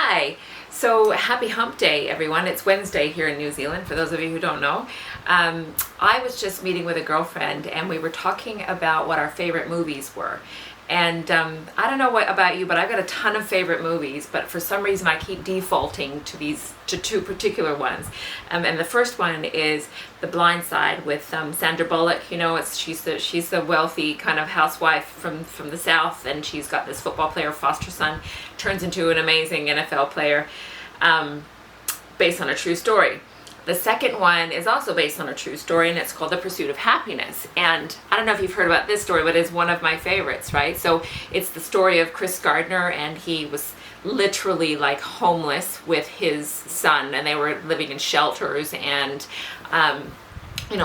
Hi. So happy hump day, everyone. It's Wednesday here in New Zealand, for those of you who don't know. I was just meeting with a girlfriend and we were talking about what our favorite movies were. And I don't know what about you, but I've got a ton of favorite movies, but for some reason I keep defaulting to two particular ones. And the first one is The Blind Side with Sandra Bullock. You know, she's the wealthy kind of housewife from the South, and she's got this football player foster son, turns into an amazing NFL player, based on a true story. The second one is also based on a true story, and it's called The Pursuit of Happiness. And I don't know if you've heard about this story, but it's one of my favorites, right? So it's the story of Chris Gardner, and he was literally like homeless with his son, and they were living in shelters and,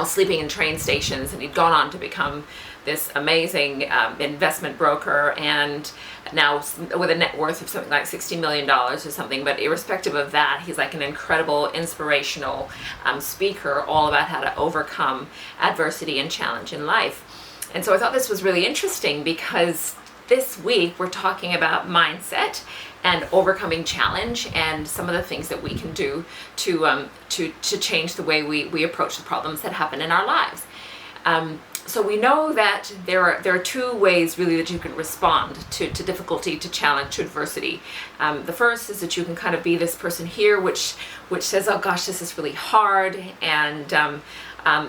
sleeping in train stations, and he'd gone on to become this amazing investment broker, and now with a net worth of something like $60 million or something. But irrespective of that, he's like an incredible inspirational speaker, all about how to overcome adversity and challenge in life. And so I thought this was really interesting because this week we're talking about mindset and overcoming challenge and some of the things that we can do to change the way we approach the problems that happen in our lives. So we know that there are two ways really that you can respond to difficulty, to challenge, to adversity. The first is that you can kind of be this person here which says, oh gosh, this is really hard, and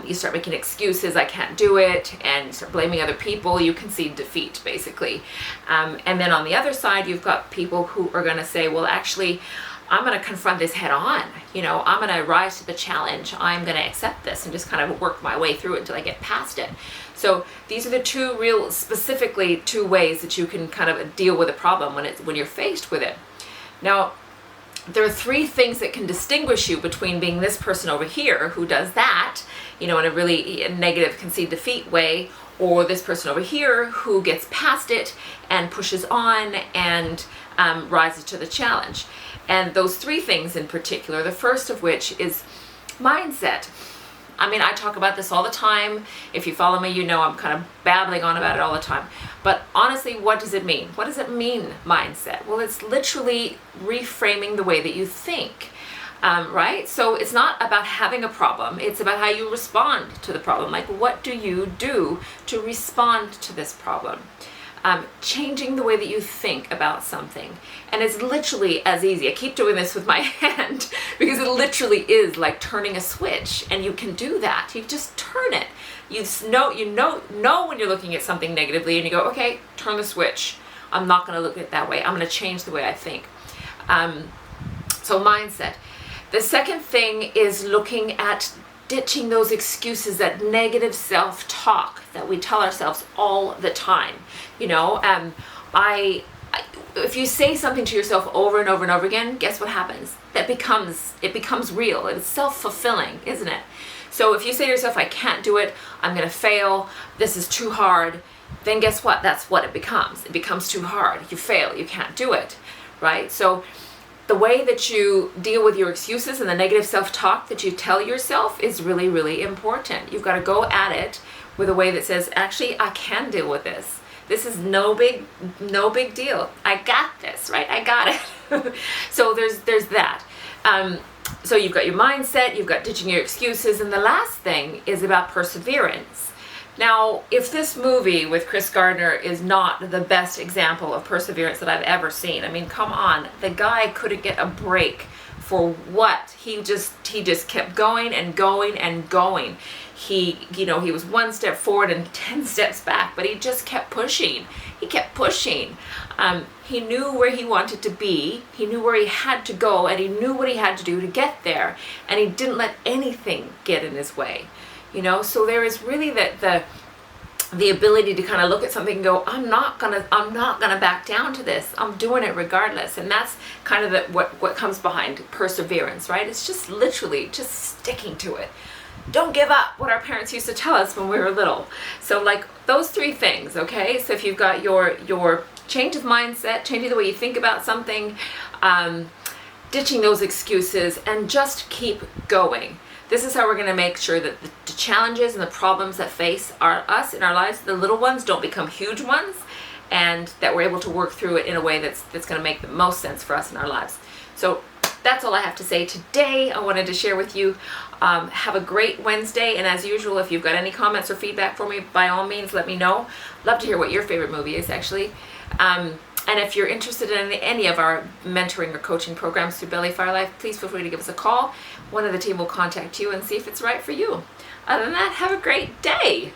you start making excuses, I can't do it, and you start blaming other people. You concede defeat, basically. And then on the other side, you've got people who are going to say, well, actually, I'm going to confront this head on. I'm going to rise to the challenge. I'm going to accept this and just kind of work my way through it until I get past it. So these are the specifically two ways that you can kind of deal with a problem when you're faced with it. Now, there are three things that can distinguish you between being this person over here who does that, in a really negative concede defeat way, or this person over here who gets past it and pushes on and rises to the challenge. And those three things in particular, the first of which is mindset. I mean, I talk about this all the time. If you follow me, you know I'm kind of babbling on about it all the time. But honestly, what does it mean? What does it mean, mindset? Well, it's literally reframing the way that you think, right? So it's not about having a problem. It's about how you respond to the problem. Like, what do you do to respond to this problem? Changing the way that you think about something. And it's literally as easy. I keep doing this with my hand because it literally is like turning a switch, and you can do that. You just turn it. You know when you're looking at something negatively, and you go, okay, turn the switch. I'm not going to look at it that way. I'm going to change the way I think. So mindset. The second thing is looking at ditching those excuses, that negative self-talk that we tell ourselves all the time. If you say something to yourself over and over and over again, guess what happens? It becomes real. It's self-fulfilling, isn't it? So if you say to yourself, I can't do it, I'm going to fail, this is too hard, then guess what? That's what it becomes. It becomes too hard. You fail. You can't do it, right? So the way that you deal with your excuses and the negative self-talk that you tell yourself is really, really important. You've got to go at it with a way that says, actually, I can deal with this. This is no big deal. I got this, right? I got it. So there's that. So you've got your mindset, you've got ditching your excuses, and the last thing is about perseverance. Now, if this movie with Chris Gardner is not the best example of perseverance that I've ever seen, I mean, come on, the guy couldn't get a break for what? He just kept going and going and going. He was one step forward and 10 steps back, but he just kept pushing. He kept pushing. He knew where he wanted to be. He knew where he had to go, and he knew what he had to do to get there. And he didn't let anything get in his way. So there is really the ability to kind of look at something and go, I'm not gonna back down to this. I'm doing it regardless. And that's kind of what comes behind perseverance, right? It's just literally just sticking to it. Don't give up, what our parents used to tell us when we were little. So like those three things, okay? So if you've got your change of mindset, changing the way you think about something, ditching those excuses, and just keep going. This is how we're going to make sure that the challenges and the problems that face us in our lives, the little ones, don't become huge ones, and that we're able to work through it in a way that's going to make the most sense for us in our lives. So that's all I have to say today. I wanted to share with you. Have a great Wednesday, and as usual, if you've got any comments or feedback for me, by all means, let me know. Love to hear what your favorite movie is, actually. And if you're interested in any of our mentoring or coaching programs through Belly Fire Life, please feel free to give us a call. One of the team will contact you and see if it's right for you. Other than that, have a great day.